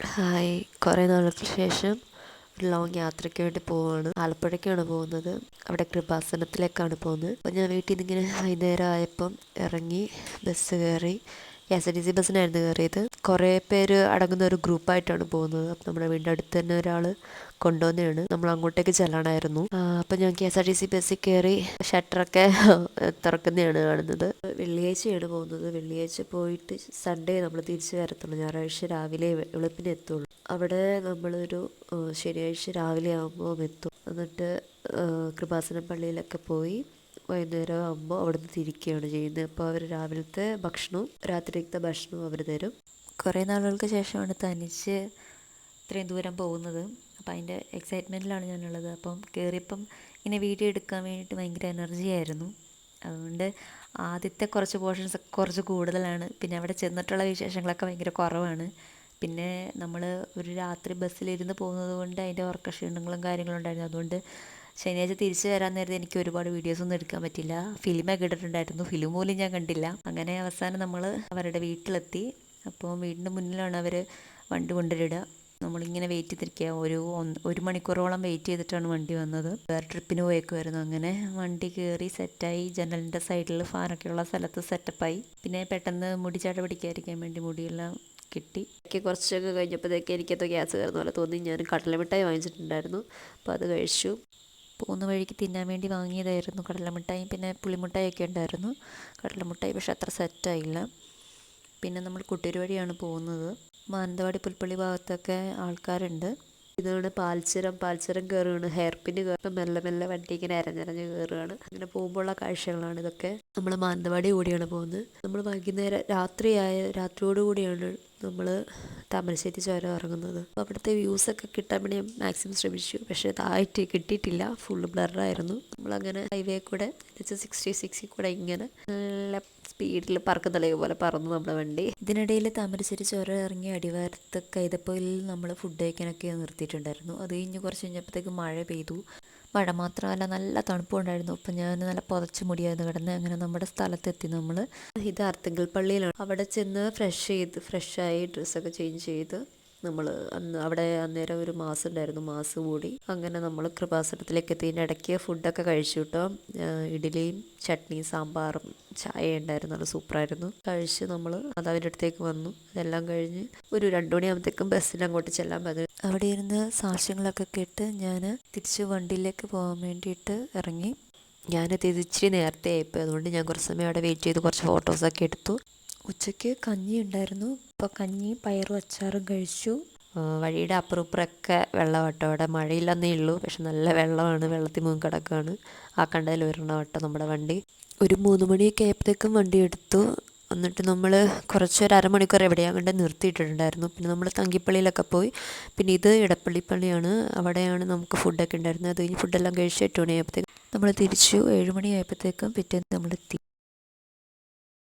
Hi, കുറേ നാളുകൾക്ക് ശേഷം ഒരു ലോങ് യാത്രയ്ക്ക് വേണ്ടി പോവുകയാണ്. ആലപ്പുഴയ്ക്കാണ് പോകുന്നത്. അവിടെ കൃപാസനത്തിലേക്കാണ് പോകുന്നത്. അപ്പോൾ ഞാൻ വീട്ടിൽ നിന്ന് ഇങ്ങനെ വൈകുന്നേരം ആയപ്പം ഇറങ്ങി ബസ് കയറി. KSRTC ബസ്സിനായിരുന്നു കയറിയത്. കുറേ പേര് അടങ്ങുന്ന ഒരു ഗ്രൂപ്പായിട്ടാണ് പോകുന്നത്. അപ്പം നമ്മുടെ വീടിൻ്റെ അടുത്ത് തന്നെ ഒരാൾ കൊണ്ടുവന്നതാണ്. നമ്മൾ അങ്ങോട്ടേക്ക് ചെല്ലണമായിരുന്നു. അപ്പം ഞാൻ KSRTC ബസ്സിൽ കയറി. ഷട്ടറൊക്കെ തുറക്കുന്നതാണ് കാണുന്നത്. വെള്ളിയാഴ്ചയാണ് പോകുന്നത്. വെള്ളിയാഴ്ച പോയിട്ട് സൺഡേ നമ്മൾ തിരിച്ച് വരത്തുള്ളൂ. ഞായറാഴ്ച രാവിലെ വെളുപ്പിന് എത്തുള്ളൂ. അവിടെ നമ്മളൊരു ശനിയാഴ്ച രാവിലെ ആകുമ്പോൾ എത്തും. എന്നിട്ട് കൃപാസനം പള്ളിയിലൊക്കെ പോയി വൈകുന്നേരം ആകുമ്പോൾ അവിടുന്ന് തിരിക്കുകയാണ് ചെയ്യുന്നത്. അപ്പോൾ അവർ രാവിലത്തെ ഭക്ഷണവും രാത്രിയിലത്തെ ഭക്ഷണവും അവർ തരും. കുറേ നാളുകൾക്ക് ശേഷമാണ് തനിച്ച് ഇത്രയും ദൂരം പോകുന്നത്. അപ്പോൾ അതിൻ്റെ എക്സൈറ്റ്മെൻറ്റിലാണ് ഞാനുള്ളത്. അപ്പം കയറിയപ്പം ഇങ്ങനെ വീഡിയോ എടുക്കാൻ വേണ്ടിയിട്ട് ഭയങ്കര എനർജി ആയിരുന്നു. അതുകൊണ്ട് ആദ്യത്തെ കുറച്ച് പോർഷൻസ് കുറച്ച് കൂടുതലാണ്. പിന്നെ അവിടെ ചെന്നിട്ടുള്ള വിശേഷങ്ങളൊക്കെ ഭയങ്കര കുറവാണ്. പിന്നെ നമ്മൾ ഒരു രാത്രി ബസ്സിലിരുന്ന് പോകുന്നത് കൊണ്ട് അതിൻ്റെ ഉറക്കക്ഷീണങ്ങളും കാര്യങ്ങളും ഉണ്ടായിരുന്നു. അതുകൊണ്ട് ശനിയാഴ്ച തിരിച്ച് വരാൻ നേരത്തെ എനിക്ക് ഒരുപാട് വീഡിയോസൊന്നും എടുക്കാൻ പറ്റില്ല. ഫിലിമൊക്കെ ഇട്ടിട്ടുണ്ടായിരുന്നു. ഫിലിം പോലും ഞാൻ കണ്ടില്ല. അങ്ങനെ അവസാനം നമ്മൾ അവരുടെ വീട്ടിലെത്തി. അപ്പോൾ വീടിൻ്റെ മുന്നിലാണ് അവർ വണ്ടി കൊണ്ടുവരിക. നമ്മളിങ്ങനെ വെയിറ്റ് ചെയ്തിരിക്കുക. ഒരു മണിക്കൂറോളം വെയിറ്റ് ചെയ്തിട്ടാണ് വണ്ടി വന്നത്. വേറെ ട്രിപ്പിന് പോയേക്കുമായിരുന്നു. അങ്ങനെ വണ്ടി കയറി സെറ്റായി. ജനലിൻ്റെ സൈഡിൽ ഫാനൊക്കെ ഉള്ള സ്ഥലത്ത് സെറ്റപ്പായി. പിന്നെ പെട്ടെന്ന് മുടി ചാട പിടിക്കാതിരിക്കാൻ വേണ്ടി മുടിയെല്ലാം കിട്ടി. കുറച്ചൊക്കെ കഴിഞ്ഞപ്പോഴത്തേക്ക് എനിക്കത് ഗ്യാസ് കയറുന്ന പോലെ തോന്നി. ഞാൻ കടലമിഠായി വാങ്ങിച്ചിട്ടുണ്ടായിരുന്നു. അപ്പോൾ അത് കഴിച്ചു. പോകുന്ന വഴിക്ക് തിന്നാൻ വേണ്ടി വാങ്ങിയതായിരുന്നു കടലമിഠായി. പിന്നെ പുളിമിഠായിയൊക്കെ ഉണ്ടായിരുന്നു. കടലമിഠായി പക്ഷെ അത്ര സെറ്റായില്ല. പിന്നെ നമ്മൾ കുട്ടിയൂർ വഴിയാണ് പോകുന്നത്. മാനന്തവാടി പുൽപ്പള്ളി ഭാഗത്തൊക്കെ ആൾക്കാരുണ്ട്. ഇതാണ് പാൽച്ചുരം കയറുകയാണ്. ഹെയർ പിന്ന് കയറുമ്പോൾ മെല്ലെ മെല്ലെ വണ്ടി ഇങ്ങനെ അരഞ്ഞരഞ്ഞ് കയറുകയാണ്. അങ്ങനെ പോകുമ്പോഴുള്ള കാഴ്ചകളാണ് ഇതൊക്കെ. നമ്മൾ മാനന്തവാടി കൂടിയാണ് പോകുന്നത്. നമ്മൾ വൈകുന്നേരം രാത്രിയോടുകൂടിയാണ് നമ്മൾ താമരശ്ശേരി ചുരം ഇറങ്ങുന്നത്. അപ്പോൾ അവിടുത്തെ വ്യൂസൊക്കെ കിട്ടാൻ വേണ്ടി ഞാൻ മാക്സിമം ശ്രമിച്ചു. പക്ഷേ അതായിട്ട് കിട്ടിയിട്ടില്ല. ഫുള്ള് ബ്ലറായിരുന്നു. നമ്മളങ്ങനെ ഹൈവേ കൂടെ 66 കൂടെ ഇങ്ങനെ നല്ല സ്പീഡിൽ പറക്കുന്നതല്ലേ പോലെ പറന്നു നമ്മുടെ വണ്ടി. ഇതിനിടയിൽ താമരശ്ശേരി ചുരം ഇറങ്ങി അടിവാരത്ത് കൈതപ്പൊയിൽ നമ്മൾ ഫുഡ് കഴിക്കാനൊക്കെ നിർത്തിയിട്ടുണ്ടായിരുന്നു. അത് കഴിഞ്ഞ് കുറച്ച് കഴിഞ്ഞപ്പോഴത്തേക്ക് മഴ പെയ്തു. മഴ മാത്രമല്ല നല്ല തണുപ്പുണ്ടായിരുന്നു. അപ്പം ഞാൻ നല്ല പുതച്ച് മുടിയായിരുന്നു കിടന്ന്. അങ്ങനെ നമ്മുടെ സ്ഥലത്തെത്തി നമ്മൾ. ഇത് അർത്തുങ്കൽ പള്ളിയിലാണ്. അവിടെ ചെന്ന് ഫ്രഷായി ഡ്രസ്സൊക്കെ ചേഞ്ച് ചെയ്ത് നമ്മൾ അവിടെ അന്നേരം ഒരു മാസം ഉണ്ടായിരുന്നു. മാസം കൂടി. അങ്ങനെ നമ്മൾ കൃപാസനത്തിലേക്ക് എത്തിയതിൻ്റെ ഇടയ്ക്ക് ഫുഡൊക്കെ കഴിച്ചു കേട്ടോ. ഇഡ്ഡലിയും ചട്നിയും സാമ്പാറും ചായ ഉണ്ടായിരുന്നു. നല്ല സൂപ്പറായിരുന്നു. കഴിച്ച് നമ്മൾ അവൻ്റെ അടുത്തേക്ക് വന്നു. അതെല്ലാം കഴിഞ്ഞ് ഒരു 2 മണിയാകുമ്പോഴത്തേക്കും ബസ്സിന് അങ്ങോട്ട് ചെല്ലാൻ പറ്റും. അവിടെ ഇരുന്ന് സാക്ഷ്യങ്ങളൊക്കെ കേട്ട് ഞാൻ തിരിച്ച് വണ്ടിയിലേക്ക് പോകാൻ വേണ്ടിയിട്ട് ഇറങ്ങി. ഞാനത് ഇച്ചിരി നേരത്തെ ആയിപ്പോയി. അതുകൊണ്ട് ഞാൻ കുറച്ച് സമയം അവിടെ വെയിറ്റ് ചെയ്ത് കുറച്ച് ഫോട്ടോസൊക്കെ എടുത്തു. ഉച്ചയ്ക്ക് കഞ്ഞി ഉണ്ടായിരുന്നു. അപ്പോൾ കഞ്ഞിയും പയറും അച്ചാറും കഴിച്ചു. വഴിയുടെ അപ്പുറം ഇപ്പുറമൊക്കെ വെള്ളമാട്ടോ. അവിടെ മഴയില്ലെന്നേ ഉള്ളൂ. പക്ഷെ നല്ല വെള്ളമാണ്. വെള്ളത്തിൽ മുങ്ങി കിടക്കുകയാണ്. ആ കണ്ടതിൽ ഒരെണ്ണം കേട്ടോ നമ്മുടെ വണ്ടി. ഒരു 3 മണിയൊക്കെ ആയപ്പോഴത്തേക്കും വണ്ടി എടുത്തു. എന്നിട്ട് നമ്മൾ കുറച്ചൊരു അരമണിക്കൂർ എവിടെയാണ് കണ്ട് നിർത്തിയിട്ടിട്ടുണ്ടായിരുന്നു. പിന്നെ നമ്മൾ തങ്കിപ്പള്ളിയിലൊക്കെ പോയി. പിന്നെ ഇത് ഇടപ്പള്ളി പള്ളിയാണ്. അവിടെയാണ് നമുക്ക് ഫുഡൊക്കെ ഉണ്ടായിരുന്നത്. അത് കഴിഞ്ഞ് ഫുഡെല്ലാം കഴിച്ച് 8 മണിയായപ്പോഴത്തേക്കും നമ്മൾ തിരിച്ചു. 7 മണിയായപ്പോഴത്തേക്കും പിറ്റേന്ന് നമ്മൾ എത്തി.